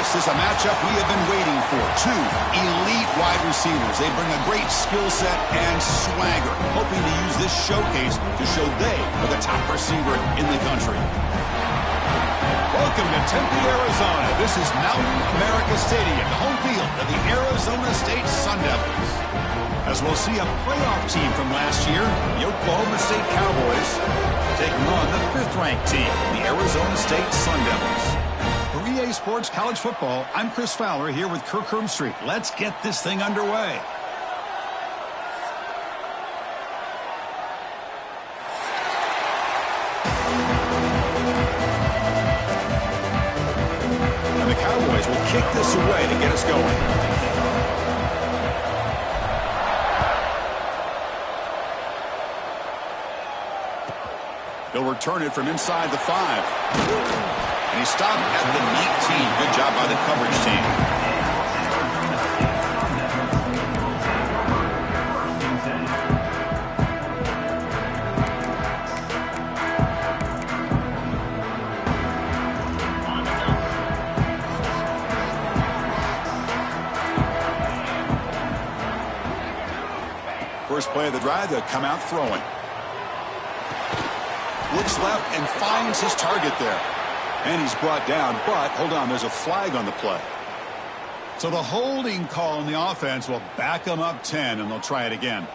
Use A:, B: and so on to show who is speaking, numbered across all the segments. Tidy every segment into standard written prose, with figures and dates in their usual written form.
A: This is a matchup we have been waiting for. Two elite wide receivers. They bring a great skill set and swagger, hoping to use this showcase to show they are the top receiver in the country. Welcome to Tempe, Arizona. This is Mountain America Stadium, the home field of the Arizona State Sun Devils. As we'll see a playoff team from last year, the Oklahoma State Cowboys, taking on the 5th-ranked team, the Arizona State Sun Devils. For EA Sports College Football, I'm Chris Fowler here with Kirk Herbstreit. Let's get this thing underway. And the Cowboys will kick this away to get us going. He'll return it from inside the 5. And he stopped at the neat 18. Good job by the coverage team. First play of the drive, they'll come out throwing. Looks left and finds his target there. And he's brought down, but hold on, there's a flag on the play. So the holding call on the offense will back them up 10, and they'll try it again.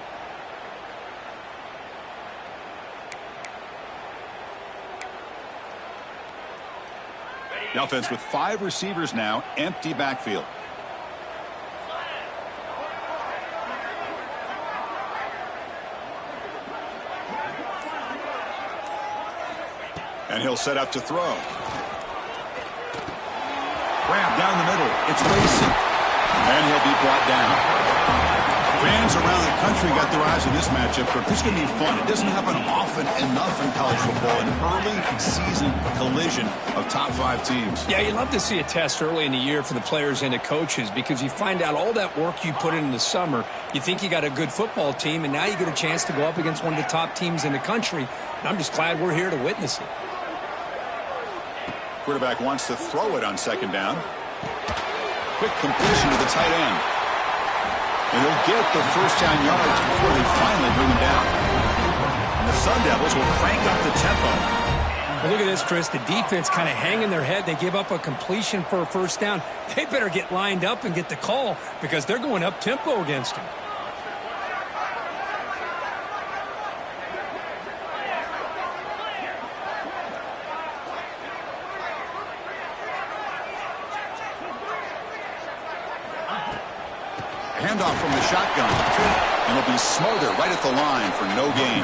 A: The offense with 5 receivers now, empty backfield. And he'll set up to throw. Grab down the middle. It's Lacy. And he'll be brought down. Fans around the country got their eyes on this matchup, but this is going to be fun. It doesn't happen often enough in college football, an early season collision of top 5 teams.
B: Yeah, you'd love to see a test early in the year for the players and the coaches, because you find out all that work you put in the summer. You think you got a good football team, and now you get a chance to go up against one of the top teams in the country. And I'm just glad we're here to witness it.
A: Quarterback wants to throw it on 2nd down. Quick completion to the tight end. And he'll get the first down yards before they finally bring him down. And the Sun Devils will crank up the tempo.
B: Well, look at this, Chris. The defense kind of hanging their head. They give up a completion for a first down. They better get lined up and get the call, because they're going up tempo against him.
A: Handoff from the shotgun. And it'll be Smother right at the line for no gain.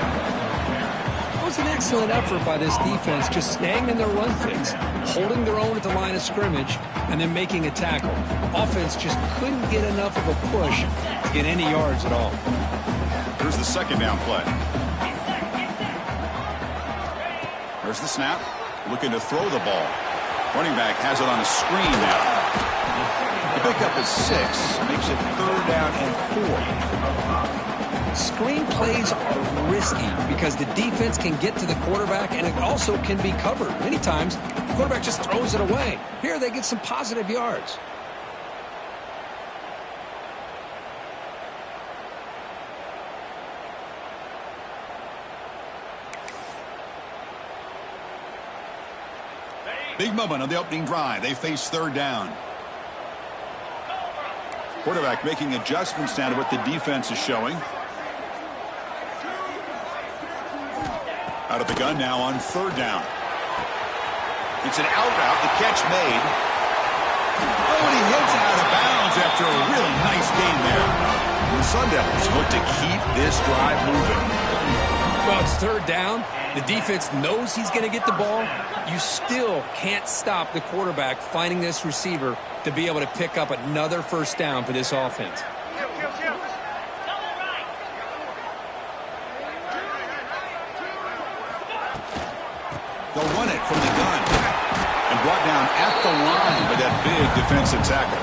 B: It was an excellent effort by this defense, just staying in their run fix, holding their own at the line of scrimmage, and then making a tackle. Offense just couldn't get enough of a push to get any yards at all.
A: Here's the 2nd down play. There's the snap. Looking to throw the ball. Running back has it on a screen now. The pickup is 6, makes it 3rd down and 4.
B: Screen plays are risky because the defense can get to the quarterback, and it also can be covered. Many times, the quarterback just throws it away. Here, they get some positive yards.
A: Big moment on the opening drive. They face 3rd down. Quarterback making adjustments now to what the defense is showing. Out of the gun now on 3rd down. It's an out route. The catch made. Oh, and he hits out of bounds after a really nice game there. The Sun Devils look to keep this drive moving.
B: Well, it's 3rd down. The defense knows he's going to get the ball. You still can't stop the quarterback finding this receiver to be able to pick up another first down for this offense.
A: They'll run it from the gun. And brought down at the line by that big defensive tackle.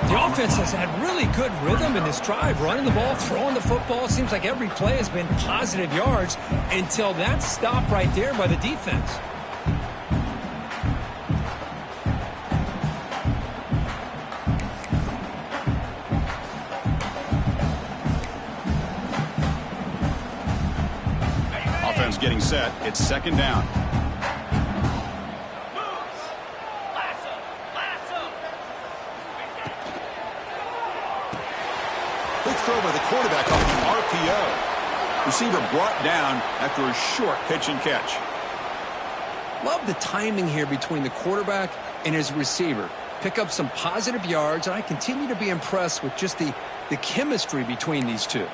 B: The offense has had really good rhythm in this drive, running the ball, throwing the football. It seems like every play has been positive yards until that stop right there by the defense.
A: offense getting set. It's second down. Quick throw by the quarterback off the RPO. Receiver brought down after a short pitch and catch.
B: Love the timing here between the quarterback and his receiver. Pick up some positive yards, and I continue to be impressed with just the chemistry between these two.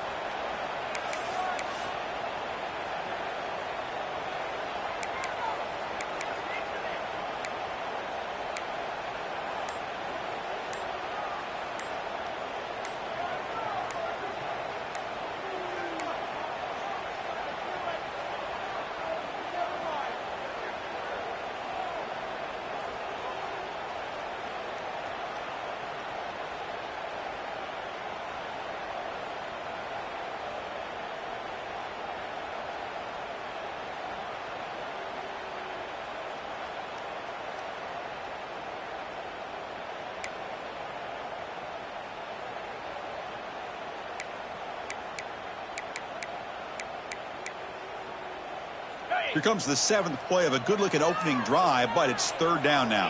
A: Here comes the 7th play of a good-looking opening drive, but it's third down now.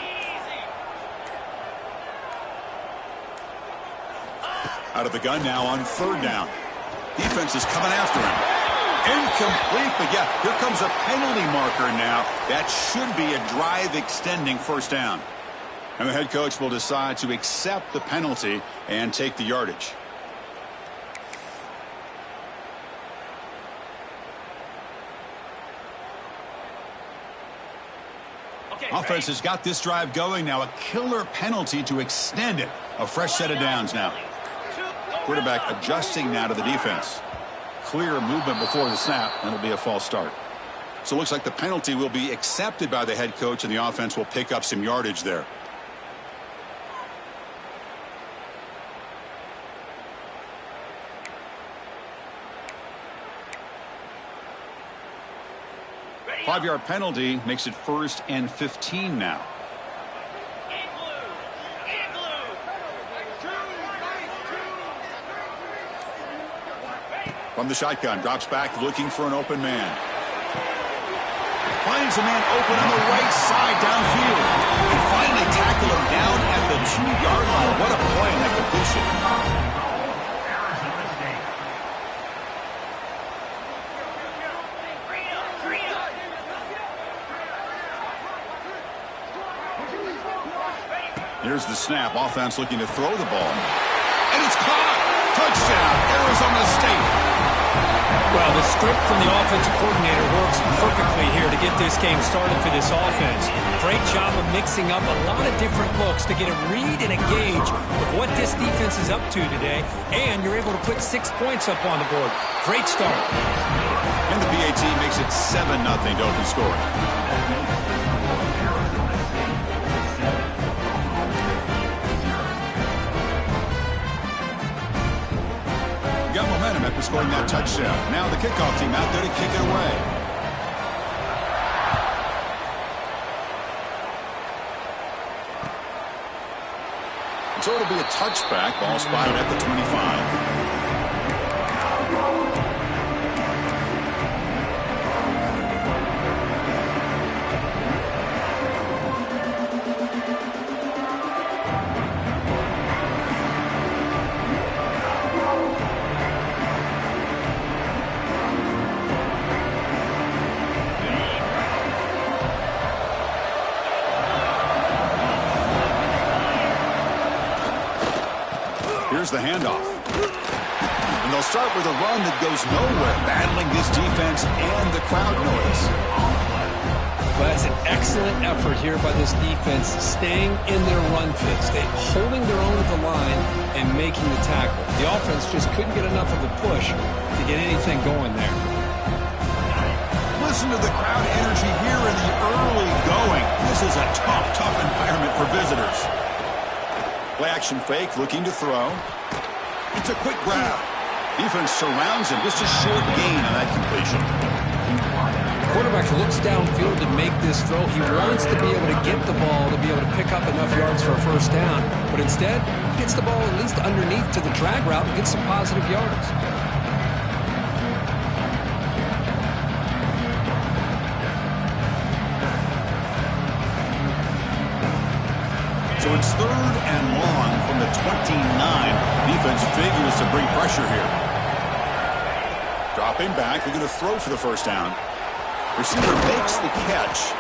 A: Out of the gun now on third down. Defense is coming after him. Incomplete, but yeah, here comes a penalty marker now. That should be a drive-extending first down. And the head coach will decide to accept the penalty and take the yardage. Offense has got this drive going now. A killer penalty to extend it. A fresh set of downs now. Quarterback adjusting now to the defense. Clear movement before the snap, and it'll be a false start. So it looks like the penalty will be accepted by the head coach, and the offense will pick up some yardage there. Five-yard penalty makes it 1st and 15 now. From the shotgun, drops back looking for an open man. Finds a man open on the right side downfield. And finally tackle him down at the 2-yard line. What a play in that completion. Here's the snap. Offense looking to throw the ball. And it's caught. Touchdown, Arizona State.
B: Well, the script from the offensive coordinator works perfectly here to get this game started for this offense. Great job of mixing up a lot of different looks to get a read and a gauge of what this defense is up to today. And you're able to put 6 points up on the board. Great start.
A: And the PAT makes it 7-0 to open scoring. Got momentum after scoring that touchdown. Now the kickoff team out there to kick it away. So it'll be a touchback. Ball spotted at the 25. Here's the handoff. And they'll start with a run that goes nowhere, battling this defense and the crowd noise.
B: Well, that's an excellent effort here by this defense, staying in their run fits. They're holding their own at the line and making the tackle. The offense just couldn't get enough of a push to get anything going there.
A: Listen to the crowd energy here in the early going. This is a tough environment for visitors. Play action fake, looking to throw. It's a quick grab. Defense surrounds him. Just a short gain on that completion.
B: Quarterback looks downfield to make this throw. He wants to be able to get the ball to be able to pick up enough yards for a first down. But instead, he gets the ball at least underneath to the drag route and gets some positive yards.
A: it's 3rd and long from the 29. Defense figures to bring pressure here. Dropping back, they're going to throw for the first down. Receiver makes the catch.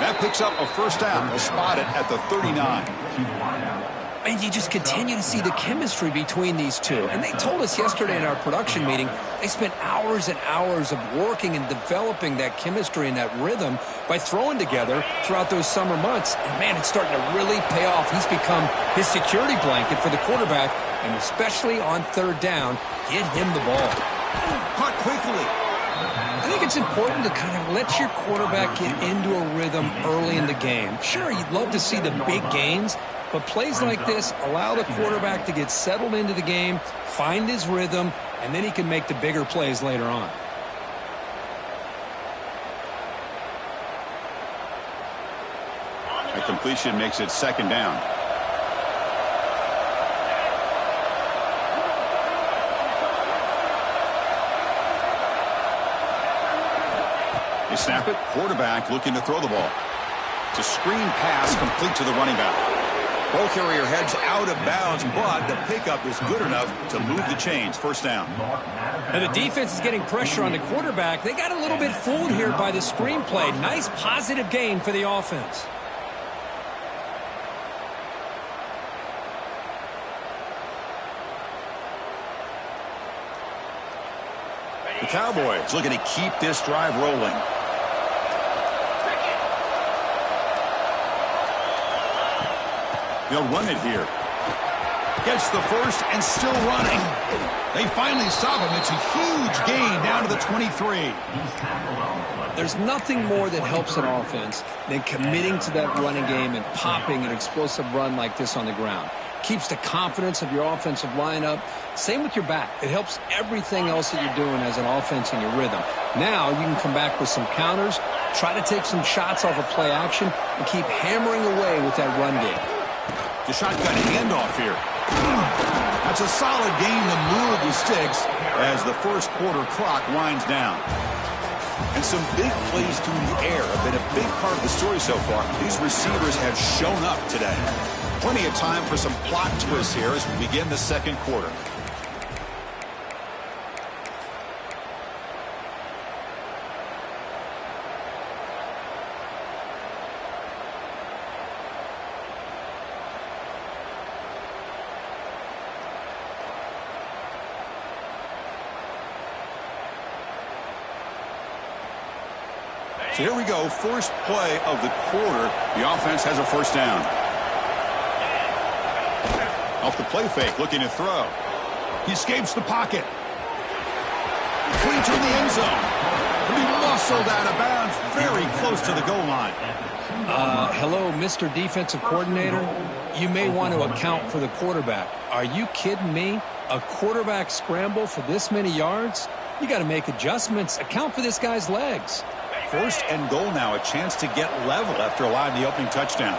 A: That picks up a first down. They'll spot it at the 39.
B: And you just continue to see the chemistry between these two. And they told us yesterday in our production meeting, they spent hours and hours of working and developing that chemistry and that rhythm by throwing together throughout those summer months. And, man, it's starting to really pay off. He's become his security blanket for the quarterback, and especially on 3rd down, get him the ball.
A: Caught quickly.
B: I think it's important to kind of let your quarterback get into a rhythm early in the game. Sure, you'd love to see the big gains, but plays like this allow the quarterback to get settled into the game, find his rhythm, and then he can make the bigger plays later on.
A: A completion makes it 2nd down. They snap it. Quarterback looking to throw the ball. It's a screen pass complete to the running back. Ball carrier heads out of bounds, but the pickup is good enough to move the chains. 1st down.
B: And the defense is getting pressure on the quarterback. They got a little bit fooled here by the screen play. Nice positive gain for the offense.
A: The Cowboys looking to keep this drive rolling. They'll run it here. Gets the first and still running. They finally stop him. It's a huge gain down to the 23.
B: There's nothing more that helps an offense than committing to that running game and popping an explosive run like this on the ground. Keeps the confidence of your offensive lineup. Same with your back. It helps everything else that you're doing as an offense in your rhythm. Now you can come back with some counters, try to take some shots off of play action, and keep hammering away with that run game.
A: The shotgun handoff here. That's a solid game to move the sticks as the 1st quarter clock winds down. And some big plays through the air have been a big part of the story so far. These receivers have shown up today. Plenty of time for some plot twists here as we begin the 2nd quarter. So here we go, first play of the quarter. The offense has a 1st down. Off the play fake, looking to throw. He escapes the pocket. Clean to the end zone. He'll be muscled out of bounds, very close to the goal line.
B: Hello, Mr. Defensive Coordinator. You may want to account for the quarterback. Are you kidding me? A quarterback scramble for this many yards? You got to make adjustments. Account for this guy's legs.
A: 1st and goal now, a chance to get level after allowing the opening touchdown.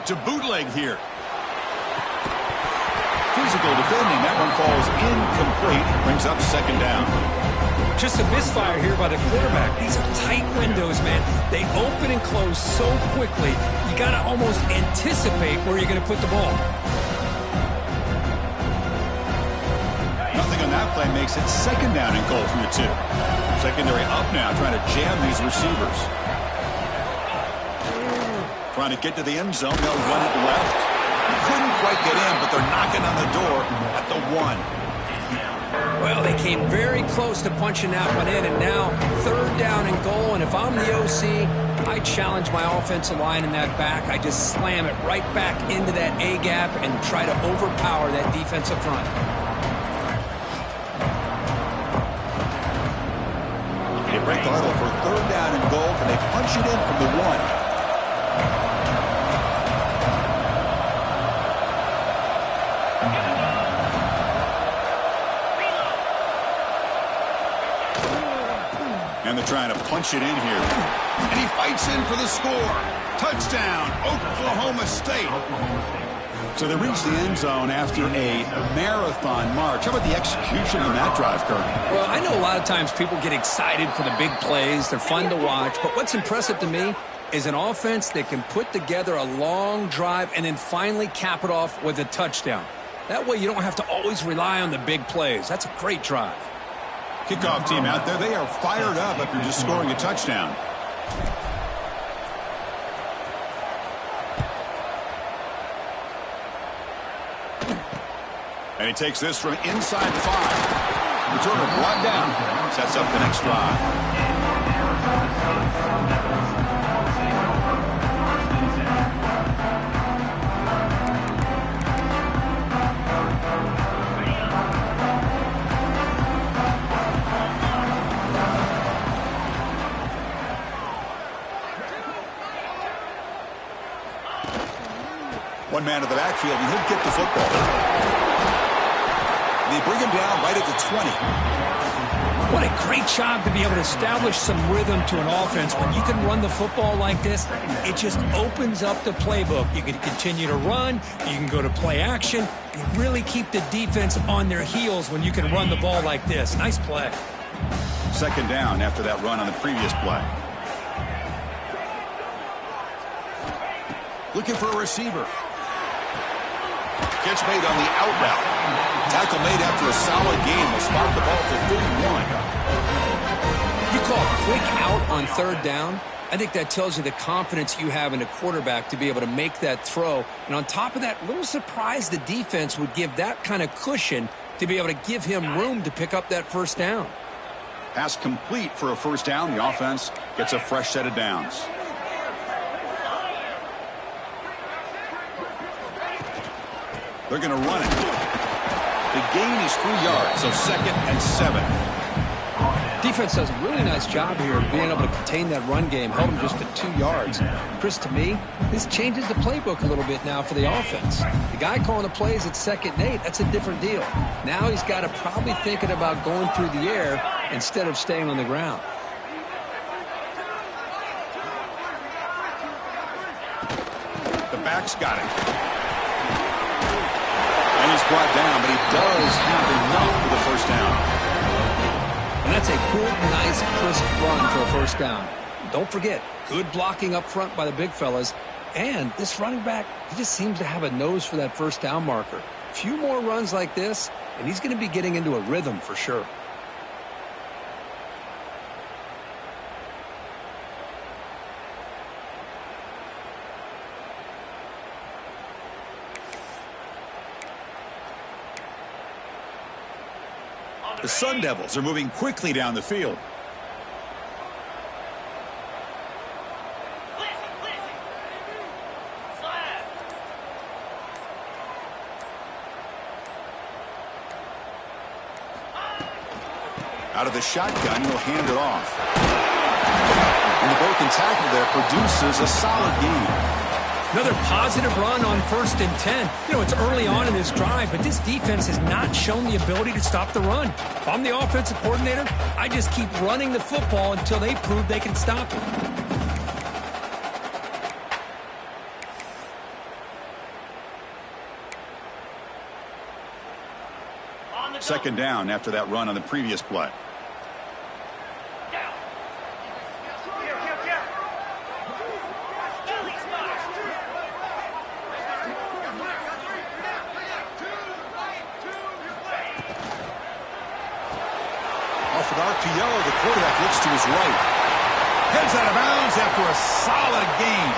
A: To bootleg here. Physical defending. That one falls incomplete. Brings up 2nd down.
B: Just a misfire here by the quarterback. These are tight windows, man. They open and close so quickly. You got to almost anticipate where you're going to put the ball.
A: Nothing on that play makes it 2nd down and goal from the 2. Secondary up now, trying to jam these receivers. Trying to get to the end zone. They'll run it left. Couldn't quite get in, but they're knocking on the door at the 1.
B: Well, they came very close to punching that one in, and now 3rd down and goal. And if I'm the OC, I challenge my offensive line in that back. I just slam it right back into that A-gap and try to overpower that defensive front.
A: They break the huddle for 3rd down and goal, and they punch it in from the 1. And they're trying to punch it in here. And he fights in for the score. Touchdown, Oklahoma State. So they reached the end zone after a marathon march. How about the execution on that drive, Kirk?
B: Well, I know a lot of times people get excited for the big plays. They're fun to watch. But what's impressive to me is an offense that can put together a long drive and then finally cap it off with a touchdown. That way you don't have to always rely on the big plays. That's a great drive.
A: Kickoff team out there, they are fired up after just scoring a touchdown. And he takes this from inside the 5. Returner brought down. Sets up the next drive. One man to the backfield, and he'll get the football. They bring him down right at the 20.
B: What a great job to be able to establish some rhythm to an offense. When you can run the football like this, it just opens up the playbook. You can continue to run. You can go to play action. You really keep the defense on their heels when you can run the ball like this. Nice play.
A: Second down after that run on the previous play. Looking for a receiver. Catch made on the out route. Tackle made after a solid game will spark the ball for 31.
B: You call quick out on third down. I think that tells you the confidence you have in a quarterback to be able to make that throw. And on top of that, a little surprised the defense would give that kind of cushion to be able to give him room to pick up that first down.
A: Pass complete for a first down. The offense gets a fresh set of downs. They're going to run it. The gain is 3 yards, so 2nd and 7.
B: Defense does a really nice job here of being able to contain that run game, held them just to 2 yards. Chris, to me, this changes the playbook a little bit now for the offense. The guy calling the plays at 2nd and 8, that's a different deal. Now he's got to probably thinking about going through the air instead of staying on the ground.
A: The back's got it. And he's brought down, but he does have enough for the first down.
B: And that's a good, nice, crisp run for a first down. Don't forget, good blocking up front by the big fellas. And this running back, he just seems to have a nose for that first down marker. A few more runs like this, and he's going to be getting into a rhythm for sure.
A: The Sun Devils are moving quickly down the field. Out of the shotgun, he'll hand it off. And the broken tackle there produces a solid gain.
B: Another positive run on 1st and 10. You know, it's early on in this drive, but this defense has not shown the ability to stop the run. If I'm the offensive coordinator, I just keep running the football until they prove they can stop it.
A: Second down after that run on the previous play. Off an RPO, the quarterback looks to his right. Heads out of bounds after a solid gain.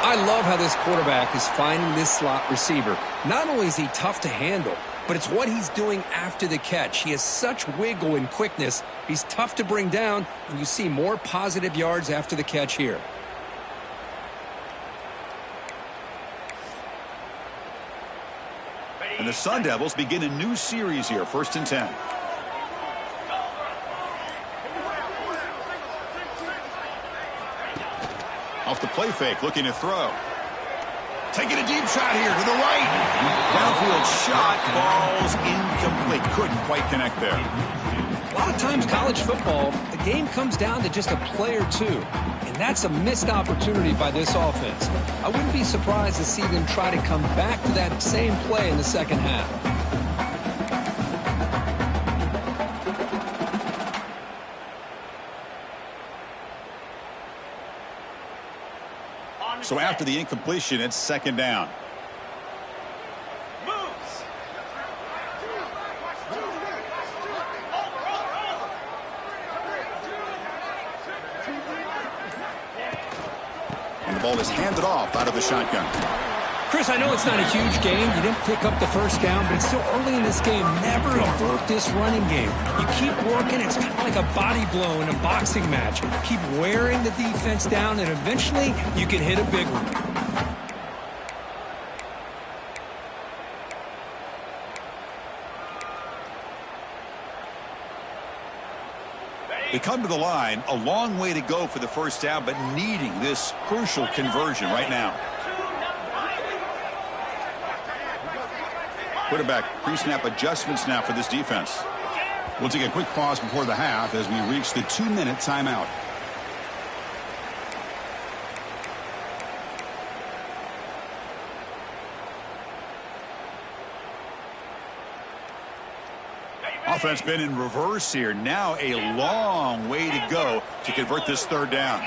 B: I love how this quarterback is finding this slot receiver. Not only is he tough to handle, but it's what he's doing after the catch. He has such wiggle and quickness. He's tough to bring down, and you see more positive yards after the catch here.
A: And the Sun Devils begin a new series here, 1st and 10. Off the play fake, looking to throw. Taking a deep shot here to the right. Downfield shot falls incomplete. Couldn't quite connect there.
B: A lot of times college football, the game comes down to just a play or two. In And that's a missed opportunity by this offense. I wouldn't be surprised to see them try to come back to that same play in the second half.
A: So after the incompletion, it's second down. And the ball is handed off out of the shotgun.
B: Chris, I know it's not a huge game. You didn't pick up the first down, but it's still early in this game. Never avert this running game. You keep working. It's kind of like a body blow in a boxing match. Keep wearing the defense down, and eventually you can hit a big one.
A: They come to the line, a long way to go for the first down, but needing this crucial conversion right now. Quarterback pre-snap adjustments now for this defense.
C: We'll take a quick pause before the half as we reach the 2-minute timeout.
A: Offense been in reverse here. Now a long way to go to convert this third down.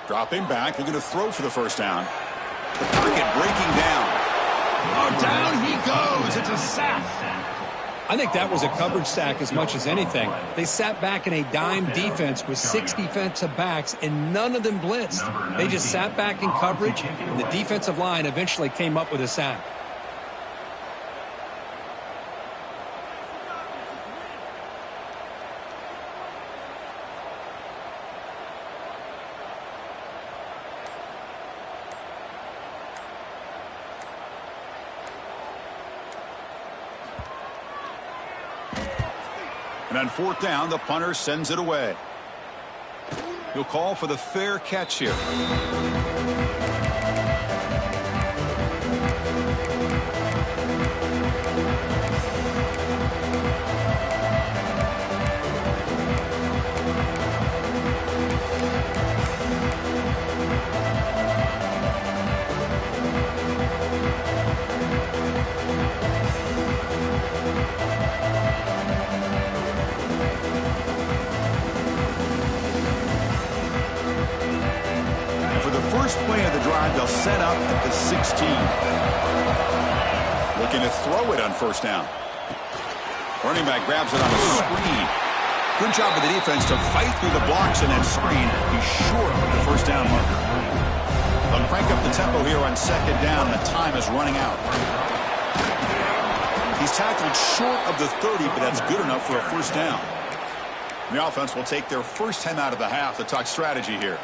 A: Dropping back, they're going to throw for the first down. The pocket breaking down. Oh, down he goes. It's a sack.
B: I think that was a coverage sack as much as anything. They sat back in a dime defense with 6 defensive backs, and none of them blitzed. They just sat back in coverage, and the defensive line eventually came up with a sack.
A: And on fourth down, the punter sends it away. He'll call for the fair catch here. Play of the drive, they'll set up at the 16. Looking to throw it on first down. Running back grabs it on a screen. Good job of the defense to fight through the blocks and then screen. He's short of the first down marker. They'll crank up the tempo here on second down. The time is running out. He's tackled short of the 30, but that's good enough for a first down. The offense will take their first 10 out of the half to talk strategy here.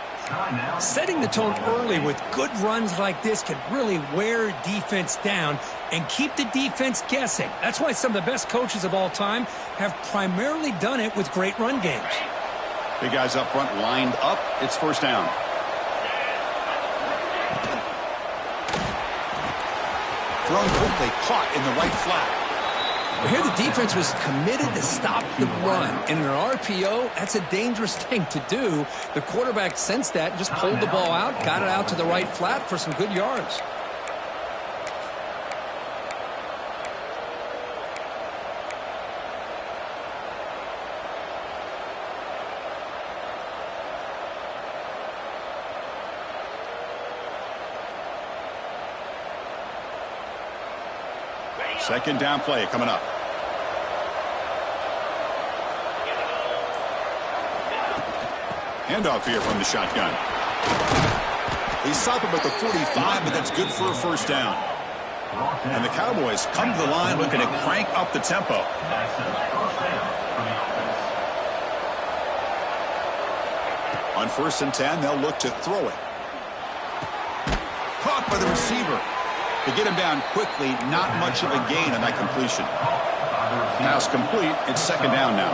B: Setting the tone early with good runs like this can really wear defense down and keep the defense guessing. That's why some of the best coaches of all time have primarily done it with great run games.
A: Big guys up front lined up. It's first down. Thrown quickly, caught in the right flat.
B: Well, here the defense was committed to stop the run. In an RPO, that's a dangerous thing to do. The quarterback sensed that and just pulled the ball out, got it out to the right flat for some good yards.
A: Second down play coming up. Handoff here from the shotgun. They stop him at the 45, but that's good for a first down. And the Cowboys come to the line looking to crank up the tempo. On 1st and 10, they'll look to throw it. Caught by the receiver. To get him down quickly, not much of a gain on that completion. Pass complete. It's second down now.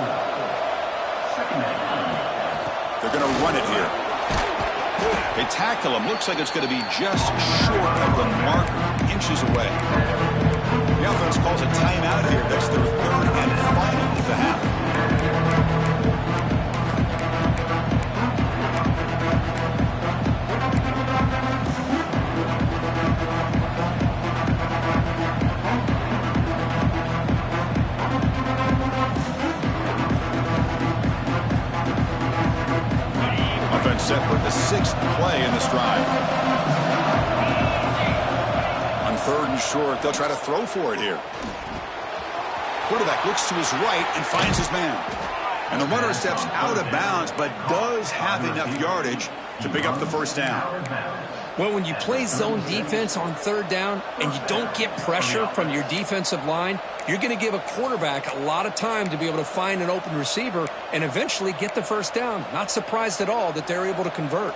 A: They're going to run it here. They tackle him. Looks like it's going to be just short of the marker, inches away. The offense calls a timeout here. That's their third and final of the half. Offense set for the sixth play in this drive. On third and short, they'll try to throw for it here. Quarterback looks to his right and finds his man. And the runner steps out of bounds, but does have enough yardage to pick up the first down.
B: Well, when you play zone defense on third down and you don't get pressure from your defensive line, you're going to give a quarterback a lot of time to be able to find an open receiver and eventually get the first down. Not surprised at all that they're able to convert.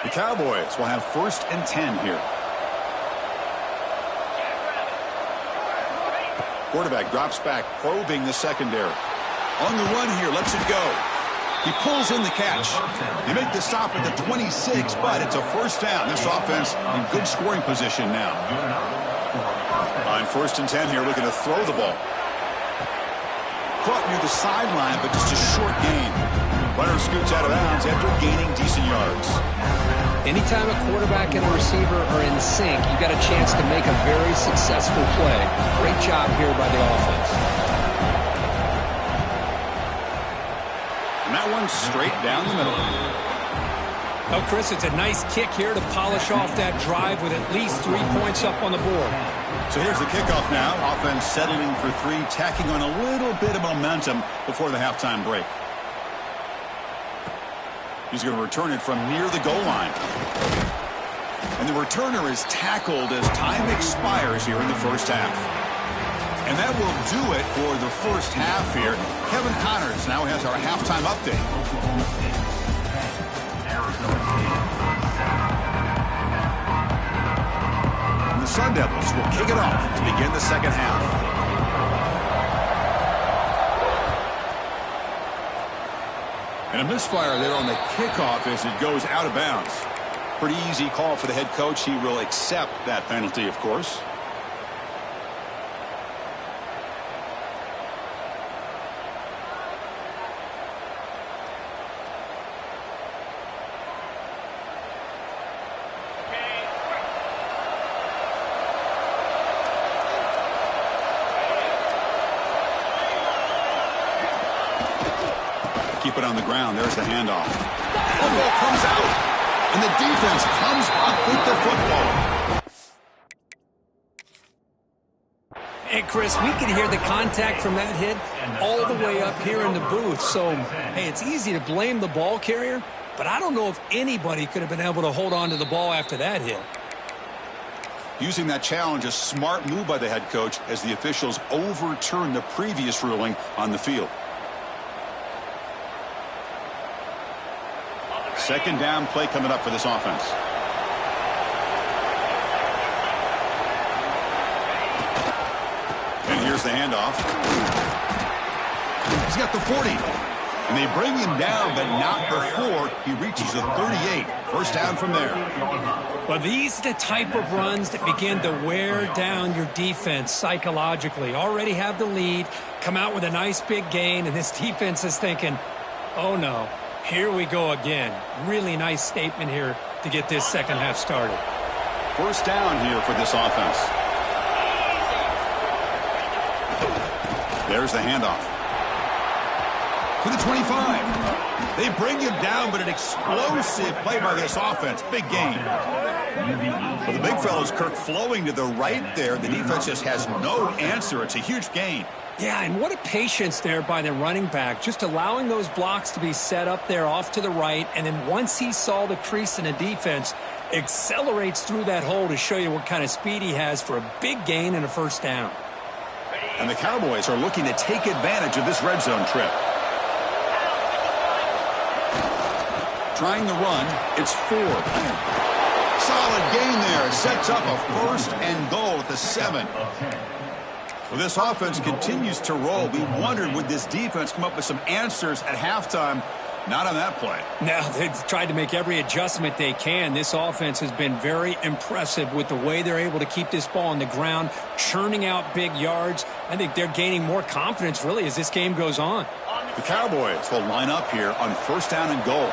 A: The Cowboys will have 1st and 10 here. Quarterback drops back, probing the secondary. On the run here, lets it go. He pulls in the catch. They make the stop at the 26, but it's a first down. This offense in good scoring position now. On 1st and 10 here, looking to throw the ball. Caught near the sideline, but just a short gain. Runner scoots out of bounds after gaining decent yards.
B: Anytime a quarterback and a receiver are in sync, you got a chance to make a very successful play. Great job here by the offense.
A: And that one's straight down the middle.
B: Oh, Chris, it's a nice kick here to polish off that drive with at least 3 points up on the board.
A: So here's the kickoff now. Offense settling for 3, tacking on a little bit of momentum before the halftime break. He's going to return it from near the goal line. And the returner is tackled as time expires here in the first half. And that will do it for the first half here. Kevin Connors now has our halftime update. And the Sun Devils will kick it off to begin the second half. And a misfire there on the kickoff as it goes out of bounds. Pretty easy call for the head coach. He will accept that penalty, of course. Keep it on the ground. There's the handoff. The ball comes out, and the defense comes up with the football.
B: Hey, Chris, we can hear the contact from that hit all the way up here in the booth. So, hey, it's easy to blame the ball carrier, but I don't know if anybody could have been able to hold on to the ball after that hit.
A: Using that challenge, a smart move by the head coach as the officials overturn the previous ruling on the field. Second down play coming up for this offense. And here's the handoff. He's got the 40. And they bring him down, but not before he reaches the 38. First down from there.
B: Well, these are the type of runs that begin to wear down your defense psychologically. Already have the lead, come out with a nice big gain, and this defense is thinking, oh no. Here we go again. Really nice statement here to get this second half started.
A: First down here for this offense. There's the handoff. To the 25. They bring him down, but an explosive play by this offense. Big gain. Well, the big fellow's Kirk flowing to the right there. The defense just has no answer. It's a huge gain.
B: Yeah, and what a patience there by the running back, just allowing those blocks to be set up there off to the right, and then once he saw the crease in the defense, accelerates through that hole to show you what kind of speed he has for a big gain and a first down.
A: And the Cowboys are looking to take advantage of this red zone trip. Trying the run, it's Ford.
C: Solid gain there. Sets up a 1st and goal at the 7. Well, this offense continues to roll. We wondered, would this defense come up with some answers at halftime? Not on that play.
B: Now, they've tried to make every adjustment they can. This offense has been very impressive with the way they're able to keep this ball on the ground, churning out big yards. I think they're gaining more confidence, really, as this game goes on.
C: The Cowboys will line up here on 1st down and goal.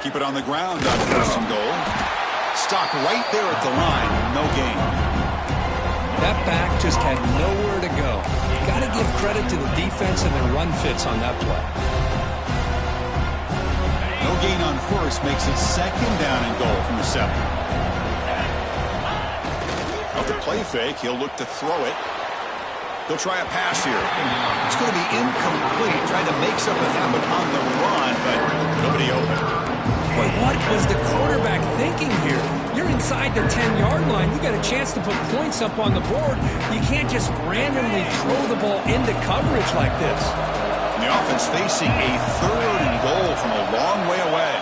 C: Keep it on the ground on 1st and goal. Stock right there at the line. No gain.
B: That back just had nowhere to go. Got to give credit to the defensive and run fits on that play.
C: No gain on 1st makes it 2nd down and goal from the 7. Off the play fake, he'll look to throw it. He'll try a pass here. It's going to be incomplete. Trying to make something happen on the run, but nobody open.
B: Boy, what was the quarterback thinking here? You're inside the 10-yard line. You got a chance to put points up on the board. You can't just randomly throw the ball into coverage like this.
C: The offense facing a 3rd and goal from a long way away.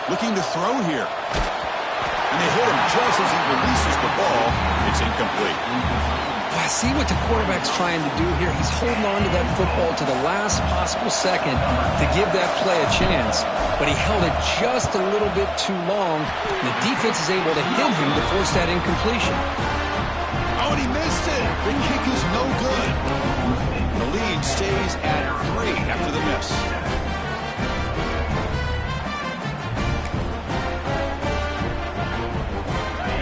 C: Looking to throw here. And they hit him just as he releases the ball. It's incomplete.
B: I see what the quarterback's trying to do here. He's holding on to that football to the last possible second to give that play a chance. But he held it just a little bit too long. The defense is able to hit him to force that incompletion.
C: Oh, and he missed it. The kick is no good. The lead stays at 3 after the miss.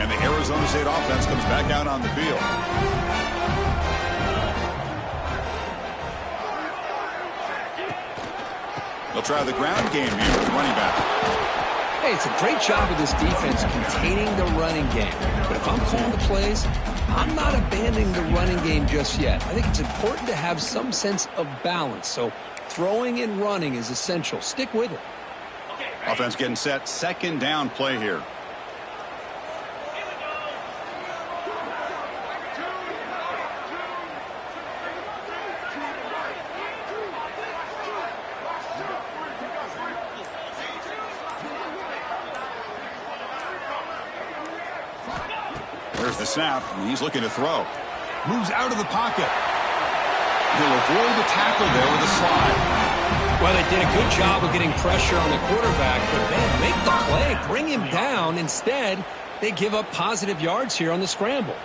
C: And the Arizona State offense comes back out on the field. They'll try the ground game here with running back.
B: Hey, it's a great job of this defense containing the running game. But if I'm calling the plays, I'm not abandoning the running game just yet. I think it's important to have some sense of balance. So throwing and running is essential. Stick with it.
C: Offense getting set. 2nd down play here. There's the snap, and he's looking to throw. Moves out of the pocket. He'll avoid the tackle there with a slide.
B: Well, they did a good job of getting pressure on the quarterback, but man, make the play, bring him down. Instead, they give up positive yards here on the scramble.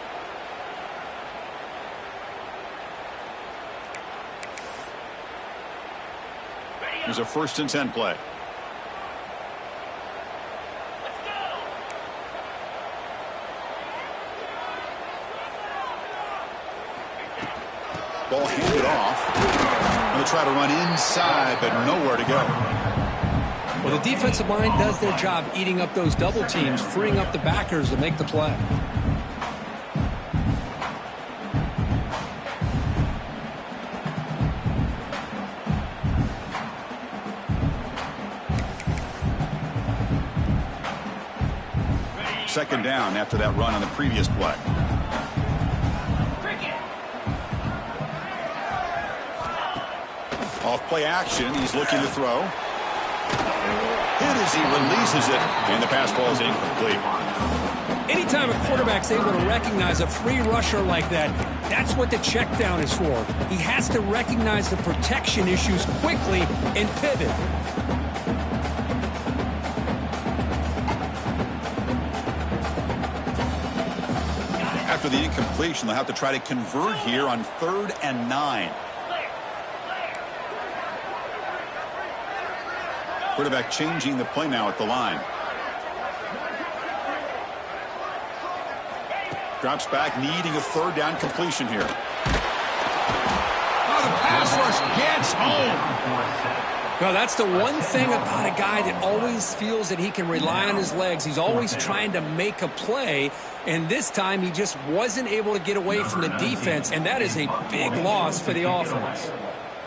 C: Here's a 1st and 10 play. Ball handed off. Going to try to run inside, but nowhere to go.
B: Well, the defensive line does their job eating up those double teams, freeing up the backers to make the play.
C: Second down after that run on the previous play. Off play action, he's looking to throw. Hit as he releases it, and the pass ball is incomplete.
B: Anytime a quarterback's able to recognize a free rusher like that, that's what the check down is for. He has to recognize the protection issues quickly and pivot.
C: After the incompletion, they'll have to try to convert here on 3rd and 9. Quarterback changing the play now at the line. Drops back, needing a 3rd down completion here. Oh, the pass rush gets home.
B: Well, that's the one thing about a guy that always feels that he can rely on his legs. He's always trying to make a play, and this time he just wasn't able to get away from the defense, and that is a big loss for the offense.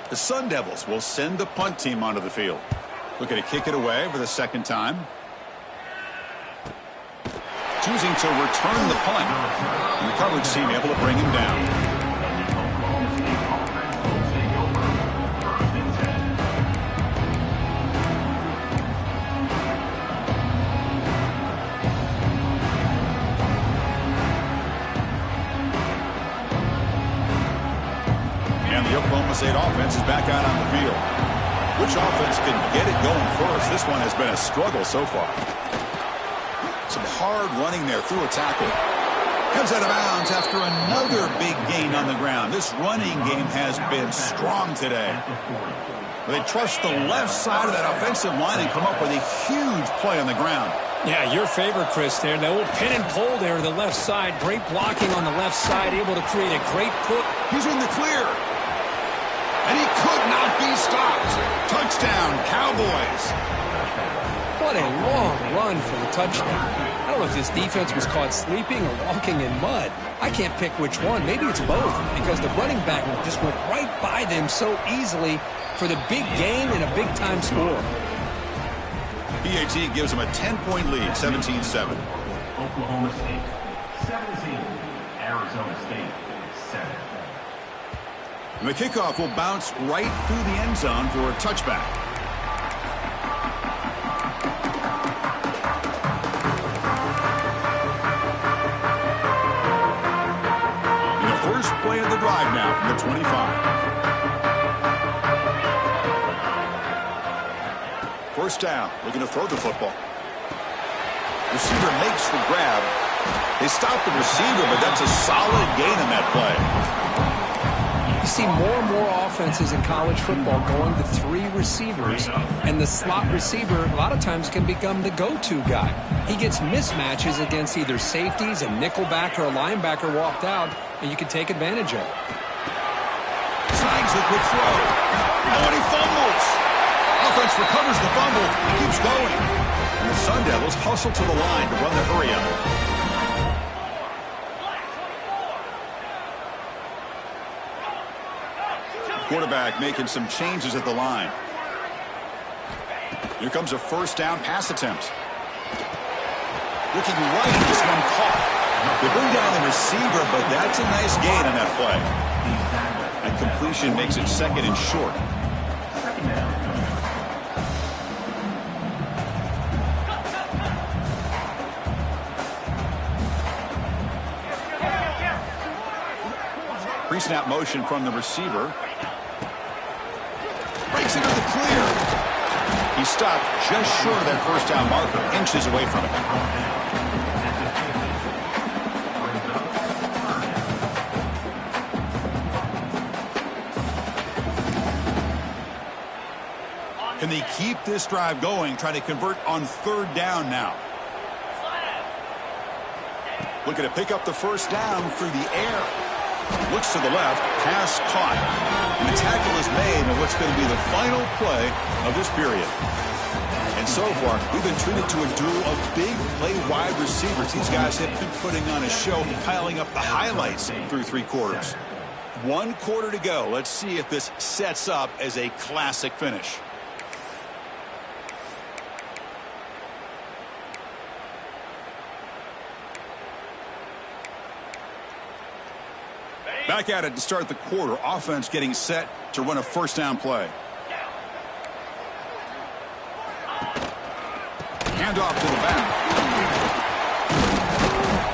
C: The Sun Devils will send the punt team onto the field. Looking to kick it away for the 2nd time. Choosing to return the punt. And the coverage team able to bring him down. The Oklahoma State offense is back out on the field. Which offense can get it going first? This one has been a struggle so far. Some hard running there through a tackle. Comes out of bounds after another big gain on the ground. This running game has been strong today. They trust the left side of that offensive line and come up with a huge play on the ground.
B: Yeah, your favorite, Chris, there. The old pin and pull there to the left side. Great blocking on the left side, able to create a great put.
C: He's in the clear. And he could not be stopped. Touchdown, Cowboys.
B: What a long run for the touchdown. I don't know if this defense was caught sleeping or walking in mud. I can't pick which one. Maybe it's both, because the running back just went right by them so easily for the big gain and a big-time score.
C: PAT gives him a 10-point lead, 17-7.
D: Oklahoma State, 17. Arizona State, 7.
C: And the kickoff will bounce right through the end zone for a touchback. And the first play of the drive now from the 25. First down, looking to throw the football. Receiver makes the grab. They stop the receiver, but that's a solid gain in that play.
B: You see more and more offenses in college football going to 3 receivers, and the slot receiver a lot of times can become the go-to guy. He gets mismatches against either safeties, a nickelback, or a linebacker walked out, and you can take advantage of it.
C: Snags the quick throw. Oh, and he fumbles. Offense recovers the fumble and keeps going. And the Sun Devils hustle to the line to run the hurry-up. Quarterback making some changes at the line. Here comes a first down pass attempt. Looking right, this one caught. They bring down the receiver, but that's a nice gain on that play. That completion makes it second and short. Pre-snap motion from the receiver. Breaks into the clear. He stopped just short of that first down marker, inches away from it. Can they keep this drive going, trying to convert on third down now? Looking to pick up the first down through the air. Looks to the left, pass caught. And the tackle is made on what's going to be the final play of this period. And so far, we've been treated to a duel of big play wide receivers. These guys have been putting on a show, piling up the highlights through 3 quarters. 1 quarter to go. Let's see if this sets up as a classic finish. Back at it to start the quarter. Offense getting set to run a first down play. Handoff to the back.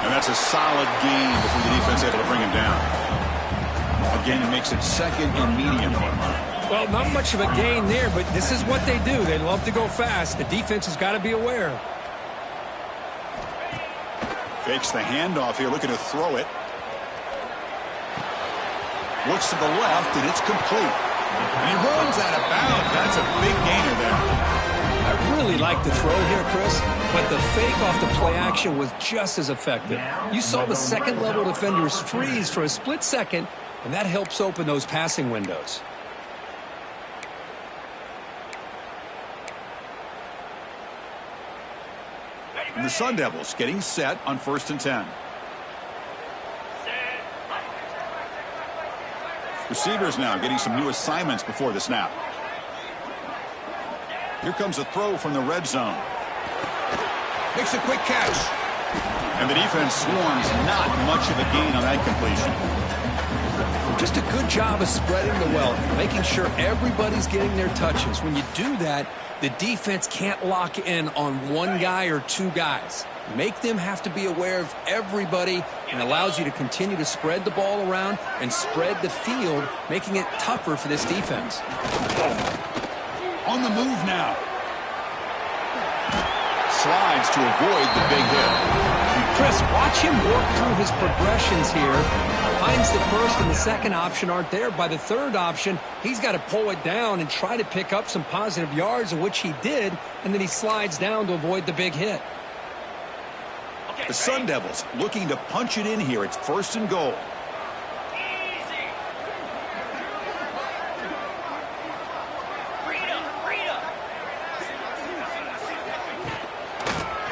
C: And that's a solid gain before the defense able to bring him down. Again, it makes it second and medium.
B: Well, not much of a gain there, but this is what they do. They love to go fast. The defense has got to be aware.
C: Fakes the handoff here, looking to throw it. Looks to the left, and it's complete. And he runs out of bounds. That's a big gainer there.
B: I really like the throw here, Chris, but the fake off the play action was just as effective. You saw the second-level defenders freeze for a split second, and that helps open those passing windows.
C: And the Sun Devils getting set on 1st and 10. Receivers now getting some new assignments before the snap. Here comes a throw from the red zone. Makes a quick catch. And the defense swarms, not much of a gain on that completion.
B: Just a good job of spreading the wealth, making sure everybody's getting their touches. When you do that, the defense can't lock in on 1 guy or 2 guys. make them have to be aware of everybody, and allows you to continue to spread the ball around and spread the field, making it tougher for this defense.
C: On the move now. Slides to avoid the big hit.
B: Chris, watch him work through his progressions here. Finds the first and the second option aren't there. By the third option, he's got to pull it down and try to pick up some positive yards, of which he did, and then he slides down to avoid the big hit.
C: The Sun Devils looking to punch it in here. It's 1st and goal.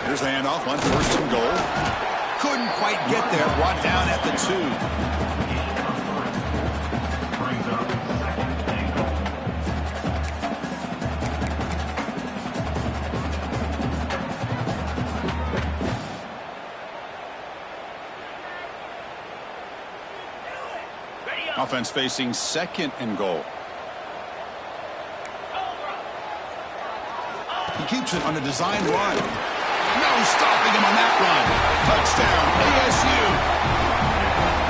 C: Here's the handoff on 1st and goal. Couldn't quite get there. Brought down at the 2.
D: Brings up 2nd and goal.
C: Offense facing 2nd and goal. He keeps it on a design run. No stopping him on that run. Touchdown, ASU.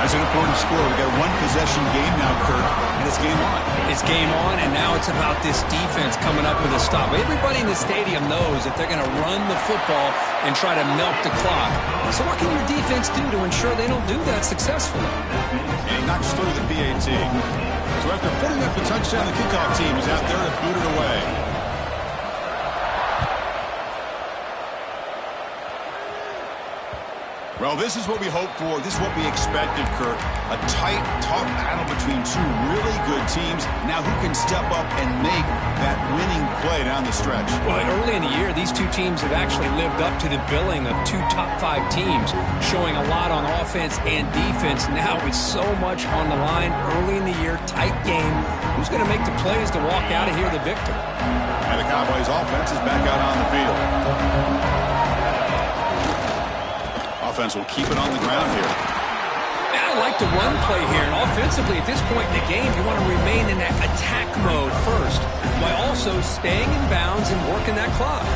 C: That's an important score. We've got a one-possession game now, Kirk, and it's game on.
B: It's game on, and now it's about this defense coming up with a stop. Everybody in the stadium knows that they're going to run the football and try to milk the clock. So what can your defense do to ensure they don't do that successfully?
C: And he knocks through the PAT. So after putting up the touchdown, the kickoff team is out there to boot it away. Well, this is what we hoped for. This is what we expected, Kirk. A tight, tough battle between two really good teams. Now who can step up and make that winning play down the stretch?
B: Well, early in the year, these two teams have actually lived up to the billing of 2 top 5 teams, showing a lot on offense and defense. Now with so much on the line early in the year, tight game. Who's going to make the plays to walk out of here the victor?
C: And the Cowboys offense is back out on the field. Offense will keep it on the ground here.
B: I like the run play here, and offensively at this point in the game, you want to remain in that attack mode first, while also staying in bounds and working that clock.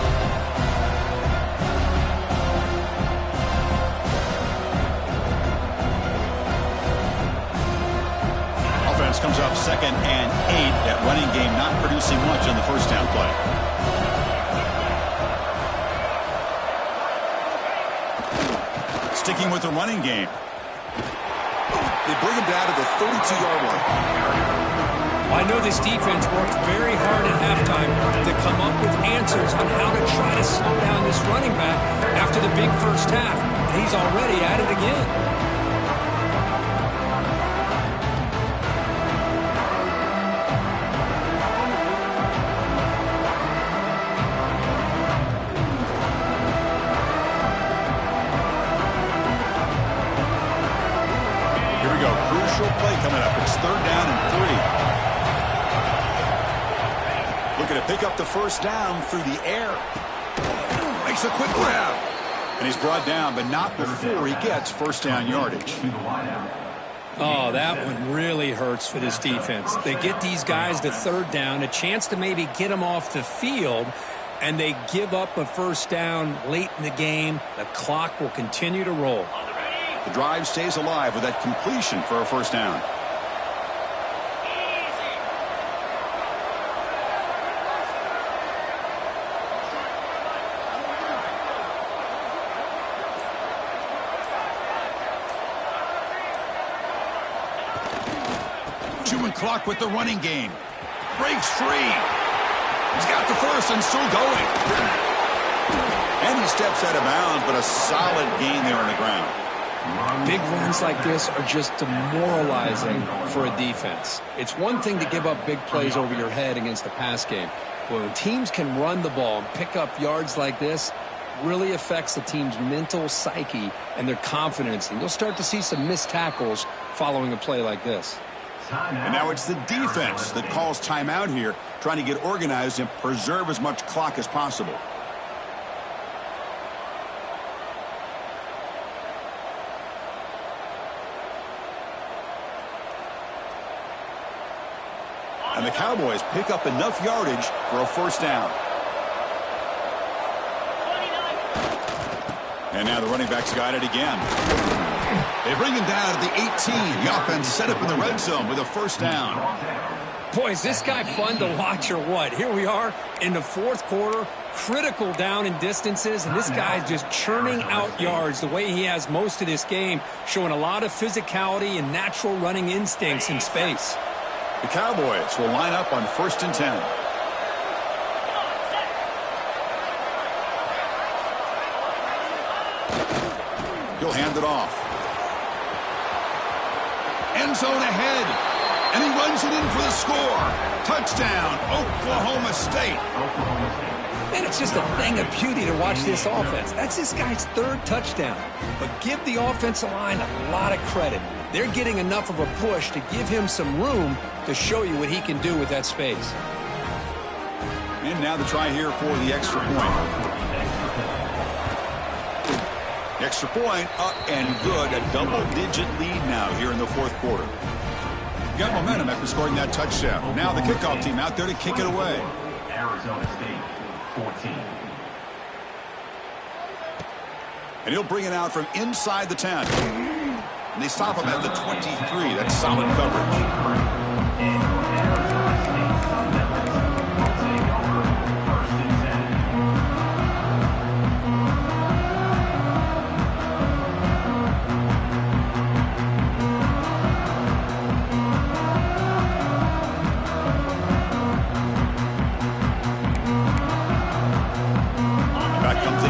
C: Offense comes up 2nd and 8. That running game not producing much on the first down play. Sticking with the running game. They bring him down to the 32-yard line.
B: I know this defense worked very hard at halftime to come up with answers on how to try to slow down this running back after the big first half. And he's already at it again.
C: Play coming up. It's 3rd down and 3. Looking to pick up the first down through the air. Makes a quick grab. And he's brought down, but not before he gets first down yardage.
B: Oh, that one really hurts for this defense. They get these guys to 3rd down, a chance to maybe get them off the field, and they give up a first down late in the game. The clock will continue to roll.
C: The drive stays alive with that completion for a first down. Chewing clock with the running game. Breaks free. He's got the first and still going. And he steps out of bounds, but a solid gain there on the ground.
B: Big runs like this are just demoralizing for a defense. It's one thing to give up big plays over your head against the pass game. But when teams can run the ball and pick up yards like this, really affects the team's mental psyche and their confidence. And you'll start to see some missed tackles following a play like this.
C: And now it's the defense that calls timeout here, trying to get organized and preserve as much clock as possible. And the Cowboys pick up enough yardage for a first down. And now the running back's got it again. They bring him down at the 18. The offense set up in the red zone with a first down.
B: Boy, is this guy fun to watch or what? Here we are in the fourth quarter, critical down in distances, and this guy is just churning out yards the way he has most of this game, showing a lot of physicality and natural running instincts in space.
C: The Cowboys will line up on 1st and 10. He'll hand it off. End zone ahead. And he runs it in for the score. Touchdown, Oklahoma State.
B: Man, it's just a thing of beauty to watch this offense. That's this guy's 3rd touchdown. But give the offensive line a lot of credit. They're getting enough of a push to give him some room to show you what he can do with that space.
C: And now the try here for the extra point. The extra point up and good. A double-digit lead now here in the fourth quarter. Got momentum after scoring that touchdown. Now the kickoff team out there to kick it away.
D: Arizona State, 14.
C: And he'll bring it out from inside the 10. And they stop him at the 23. That's solid coverage.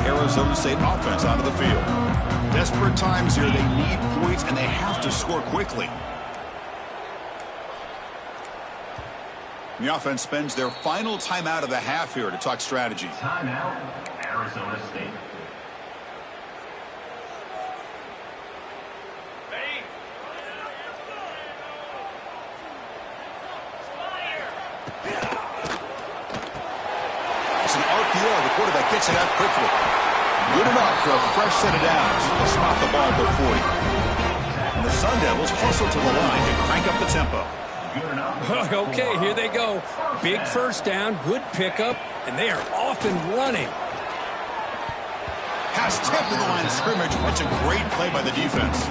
C: Arizona State offense onto the field. Desperate times here. They need points, and they have to score quickly. The offense spends their final timeout of the half here to talk strategy.
D: Timeout, Arizona State.
C: It's an RPO. The quarterback gets it out quickly. Good enough for a fresh set of downs. They'll spot the ball at the 40. And the Sun Devils hustle to the line to crank up the tempo.
B: Okay, here they go. Big first down, good pickup, and they are off and running.
C: Pass tipped to the line of scrimmage. That's a great play by the defense.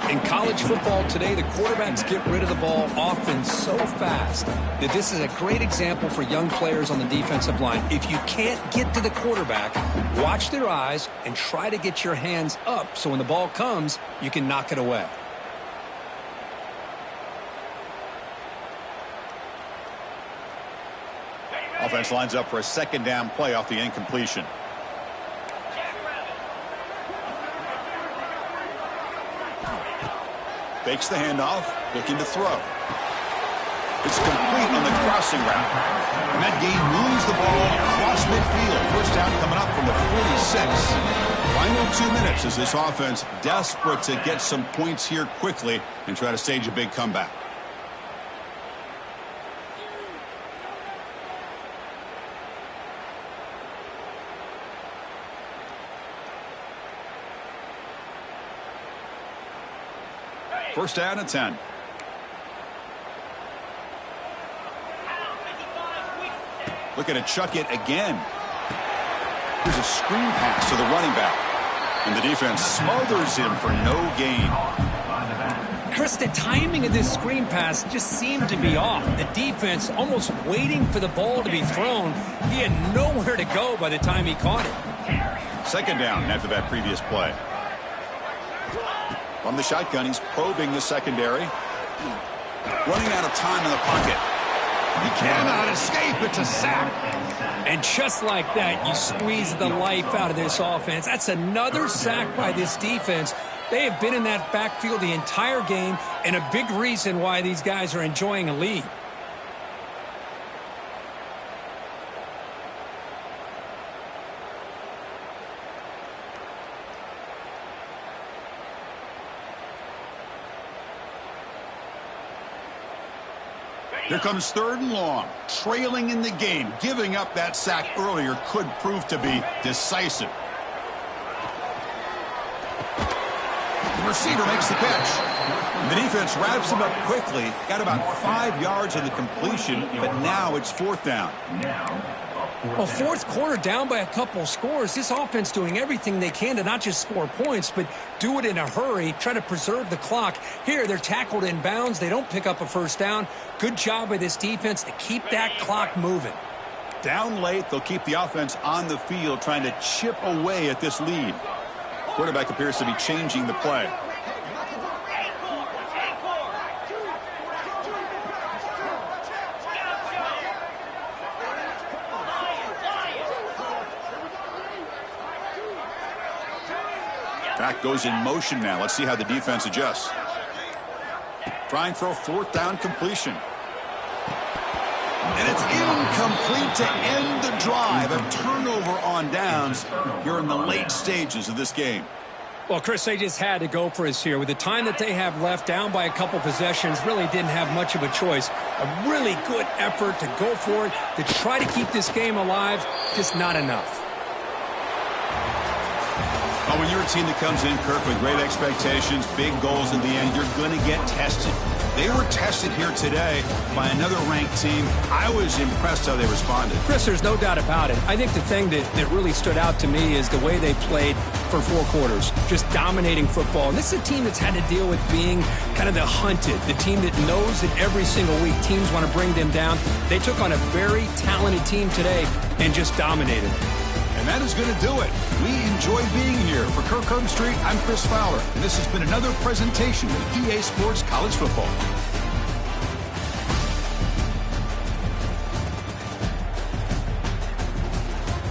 B: In college football today, the quarterbacks get rid of the ball often so fast that this is a great example for young players on the defensive line. If you can't get to the quarterback, watch their eyes and try to get your hands up so when the ball comes, you can knock it away.
C: Offense lines up for a second down play off the incompletion. Fakes the handoff, looking to throw. It's complete on the crossing route. And that game moves the ball across midfield. First down coming up from the 46. Final 2 minutes as this offense desperate to get some points here quickly and try to stage a big comeback. First down and 10. Looking to chuck it again. Here's a screen pass to the running back. And the defense smothers him for no gain.
B: Chris, the timing of this screen pass just seemed to be off. The defense almost waiting for the ball to be thrown. He had nowhere to go by the time he caught it.
C: Second down after that previous play. From the shotgun, he's probing the secondary. Running out of time in the pocket. He cannot escape. It's a sack.
B: And just like that, you squeeze the life out of this offense. That's another sack by this defense. They have been in that backfield the entire game, and a big reason why these guys are enjoying a lead.
C: Here comes 3rd and long, trailing in the game. Giving up that sack earlier could prove to be decisive. The receiver makes the catch. The defense wraps him up quickly. Got about 5 yards on the completion, but now it's 4th down.
D: Now, a
B: Well, fourth quarter down by a couple scores. This offense doing everything they can to not just score points, but do it in a hurry, try to preserve the clock. Here, they're tackled in bounds. They don't pick up a first down. Good job by this defense to keep that clock moving.
C: Down late, they'll keep the offense on the field trying to chip away at this lead. Quarterback appears to be changing the play. Back goes in motion now. Let's see how the defense adjusts. Trying for a fourth down completion. And it's incomplete to end the drive. A turnover on downs here in the late stages of this game.
B: Well, Chris, they just had to go for us here. With the time that they have left, down by a couple possessions, really didn't have much of a choice. A really good effort to go for it, to try to keep this game alive, just not enough.
C: Well, when you're a team that comes in, Kirk, with great expectations, big goals in the end, you're going to get tested. They were tested here today by another ranked team. I was impressed how they responded.
B: Chris, there's no doubt about it. I think the thing that really stood out to me is the way they played for 4 quarters, just dominating football. And this is a team that's had to deal with being kind of the hunted, the team that knows that every single week teams want to bring them down. They took on a very talented team today and just dominated.
C: And that is going to do it. We enjoy being here. For Kirk Herbstreit, I'm Chris Fowler, and this has been another presentation of EA Sports College Football.